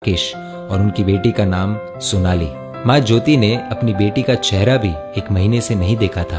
राकेश और उनकी बेटी का नाम सोनाली। माँ ज्योति ने अपनी बेटी का चेहरा भी 1 महीने से नहीं देखा था।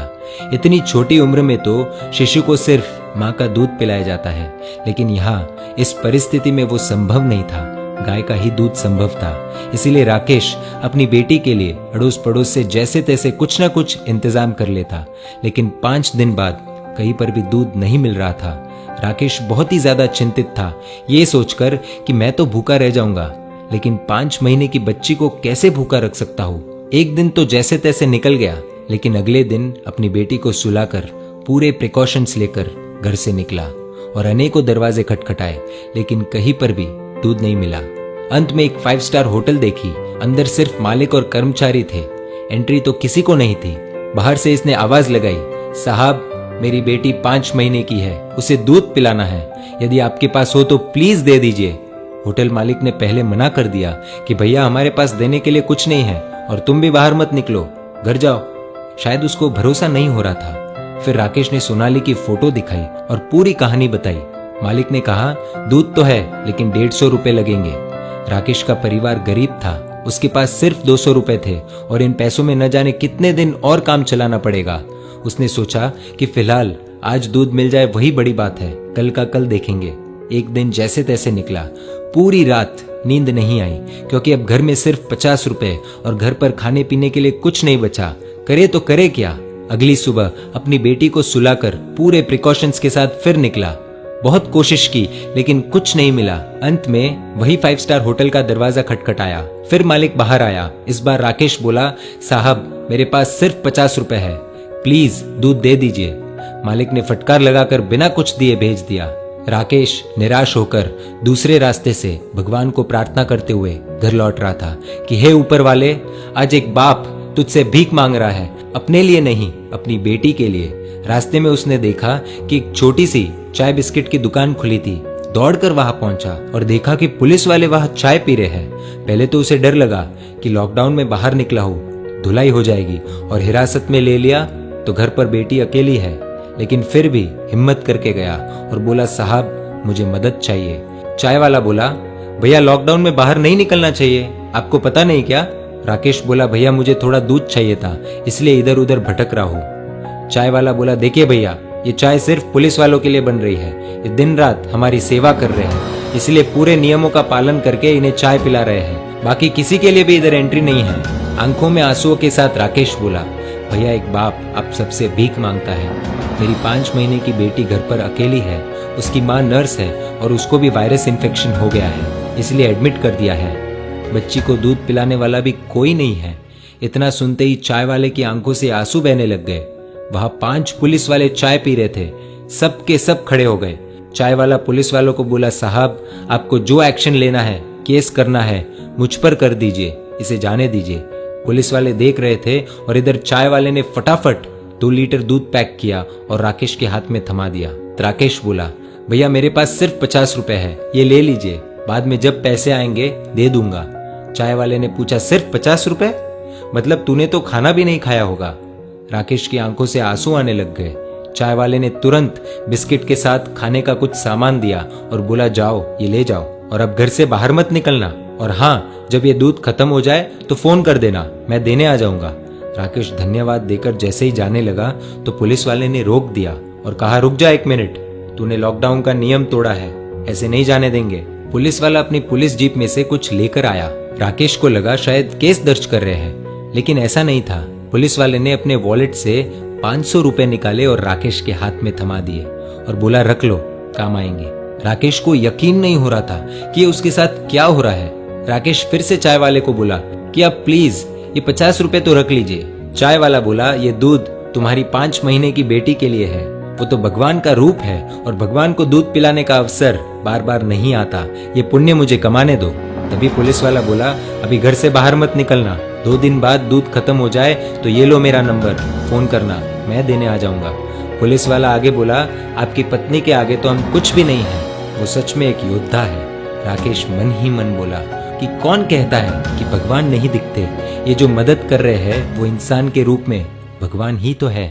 इतनी छोटी उम्र में तो शिशु को सिर्फ माँ का दूध पिलाया जाता है, लेकिन यहाँ इस परिस्थिति में वो संभव नहीं था। गाय का ही दूध संभव था। इसीलिए राकेश अपनी बेटी के लिए अड़ोस पड़ोस से जैसे तैसे कुछ ना कुछ इंतजाम कर लेता, लेकिन 5 दिन बाद कहीं पर भी दूध नहीं मिल रहा था। राकेश बहुत ही ज्यादा चिंतित था, ये सोचकर कि मैं तो भूखा रह जाऊंगा, लेकिन 5 महीने की बच्ची को कैसे भूखा रख सकता हूँ। एक दिन तो जैसे तैसे निकल गया, लेकिन अगले दिन अपनी बेटी को सुलाकर पूरे प्रिकॉशंस लेकर घर से निकला और अनेकों दरवाजे खटखटाए, लेकिन कहीं पर भी दूध नहीं मिला। अंत में एक 5 स्टार होटल देखी। अंदर सिर्फ मालिक और कर्मचारी थे, एंट्री तो किसी को नहीं थी। बाहर से इसने आवाज लगाई, साहब मेरी बेटी 5 महीने की है, उसे दूध पिलाना है, यदि आपके पास हो तो प्लीज दे दीजिए। होटल मालिक ने पहले मना कर दिया कि भैया हमारे पास देने के लिए कुछ नहीं है और तुम भी बाहर मत निकलो, घर जाओ। शायद उसको भरोसा नहीं हो रहा था। फिर राकेश ने सोनाली की फोटो दिखाई और पूरी कहानी बताई। मालिक ने कहा दूध तो है, लेकिन 150 रुपए लगेंगे। राकेश का परिवार गरीब था, उसके पास सिर्फ 200 रुपए थे और इन पैसों में न जाने कितने दिन और काम चलाना पड़ेगा। उसने सोचा कि फिलहाल आज दूध मिल जाए वही बड़ी बात है, कल का कल देखेंगे। एक दिन जैसे तैसे निकला। पूरी रात नींद नहीं आई, क्योंकि अब घर में सिर्फ 50 रुपए और घर पर खाने पीने के लिए कुछ नहीं बचा। करे तो करे क्या। अगली सुबह अपनी बेटी को सुलाकर पूरे प्रिकॉशंस के साथ फिर निकला। बहुत कोशिश की, लेकिन कुछ नहीं मिला। अंत में वही 5 स्टार होटल का दरवाजा खटखटाया। फिर मालिक बाहर आया। इस बार राकेश बोला, साहब मेरे पास सिर्फ 50 रुपए है, प्लीज दूध दे दीजिए। मालिक ने फटकार लगाकर बिना कुछ दिए भेज दिया। राकेश निराश होकर दूसरे रास्ते से भगवान को प्रार्थना करते हुए घर लौट रहा था कि हे ऊपर वाले, आज एक बाप तुझसे भीख मांग रहा है, अपने लिए नहीं अपनी बेटी के लिए। रास्ते में उसने देखा कि एक छोटी सी चाय बिस्किट की दुकान खुली थी। दौड़कर वहां पहुंचा और देखा कि पुलिस वाले वहां चाय पी रहे हैं। पहले तो उसे डर लगा कि लॉकडाउन में बाहर निकला हो, धुलाई हो जाएगी और हिरासत में ले लिया तो घर पर बेटी अकेली है, लेकिन फिर भी हिम्मत करके गया और बोला, साहब मुझे मदद चाहिए। चाय वाला बोला, भैया लॉकडाउन में बाहर नहीं निकलना चाहिए, आपको पता नहीं क्या। राकेश बोला, भैया मुझे थोड़ा दूध चाहिए था, इसलिए इधर उधर भटक रहा हूँ। चाय वाला बोला, देखिए भैया, ये चाय सिर्फ पुलिस वालों के लिए बन रही है, ये दिन रात हमारी सेवा कर रहे हैं, इसलिए पूरे नियमों का पालन करके इन्हें चाय पिला रहे हैं, बाकी किसी के लिए भी इधर एंट्री नहीं है। आंखों में आंसुओं के साथ राकेश बोला, भैया एक बाप अब सबसे भीख मांगता है, मेरी 5 महीने की बेटी घर पर अकेली है, उसकी माँ नर्स है और उसको भी वायरस इन्फेक्शन हो गया है, इसलिए एडमिट कर दिया है। बच्ची को दूध पिलाने वाला भी कोई नहीं है। इतना सुनते ही चाय वाले की आंखों से आंसू बहने लग गए। वहां 5 पुलिस वाले चाय पी रहे थे, सब के सब खड़े हो गए। चाय वाला पुलिस वालों को बोला, साहब आपको जो एक्शन लेना है, केस करना है, मुझ पर कर दीजिए, इसे जाने दीजिए। पुलिस वाले देख रहे थे और इधर चाय वाले ने फटाफट 2 लीटर दूध पैक किया और राकेश के हाथ में थमा दिया। राकेश बोला, भैया मेरे पास सिर्फ 50 रुपए है, ये ले लीजिए, बाद में जब पैसे आएंगे दे दूंगा। चाय वाले ने पूछा, सिर्फ 50 रुपए, मतलब तूने तो खाना भी नहीं खाया होगा। राकेश की आंखों से आंसू आने लग गए। चाय वाले ने तुरंत बिस्किट के साथ खाने का कुछ सामान दिया और बोला, जाओ ये ले जाओ और अब घर से बाहर मत निकलना, और हाँ जब ये दूध खत्म हो जाए तो फोन कर देना, मैं देने आ जाऊंगा। राकेश धन्यवाद देकर जैसे ही जाने लगा तो पुलिस वाले ने रोक दिया और कहा, रुक जा 1 मिनट, तूने लॉकडाउन का नियम तोड़ा है, ऐसे नहीं जाने देंगे। पुलिस वाला अपनी पुलिस जीप में से कुछ लेकर आया। राकेश को लगा शायद केस दर्ज कर रहे हैं, लेकिन ऐसा नहीं था। पुलिस वाले ने अपने वॉलेट से 500 रुपए निकाले और राकेश के हाथ में थमा दिए और बोला, रख लो, काम आएंगे। राकेश को यकीन नहीं हो रहा था कि उसके साथ क्या हो रहा है। राकेश फिर से चाय वाले को बोला कि आप प्लीज ये 50 रुपए तो रख लीजिए। चाय वाला बोला, ये दूध तुम्हारी 5 महीने की बेटी के लिए है, वो तो भगवान का रूप है और भगवान को दूध पिलाने का अवसर बार बार नहीं आता, ये पुण्य मुझे कमाने दो। तभी पुलिस वाला बोला, अभी घर से बाहर मत निकलना, 2 दिन बाद दूध खत्म हो जाए तो ये लो मेरा नंबर, फोन करना, मैं देने आ जाऊंगा। पुलिस वाला आगे बोला, आपकी पत्नी के आगे तो हम कुछ भी नहीं है, वो सच में एक योद्धा है। राकेश मन ही मन बोला कि कौन कहता है कि भगवान नहीं दिखते, ये जो मदद कर रहे हैं वो इंसान के रूप में भगवान ही तो है।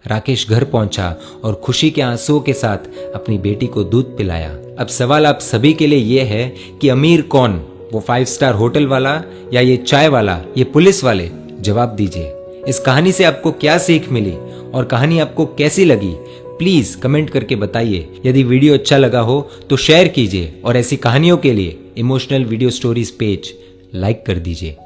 राकेश घर पहुंचा और खुशी के आंसुओं के साथ अपनी बेटी को दूध पिलाया। अब सवाल आप सभी के लिए यह है कि अमीर कौन वो 5 स्टार होटल वाला या ये चाय वाला, ये पुलिस वाले? जवाब दीजिए। इस कहानी से आपको क्या सीख मिली और कहानी आपको कैसी लगी, प्लीज कमेंट करके बताइए। यदि वीडियो अच्छा लगा हो तो शेयर कीजिए और ऐसी कहानियों के लिए emotional video stories page like कर दीजिए।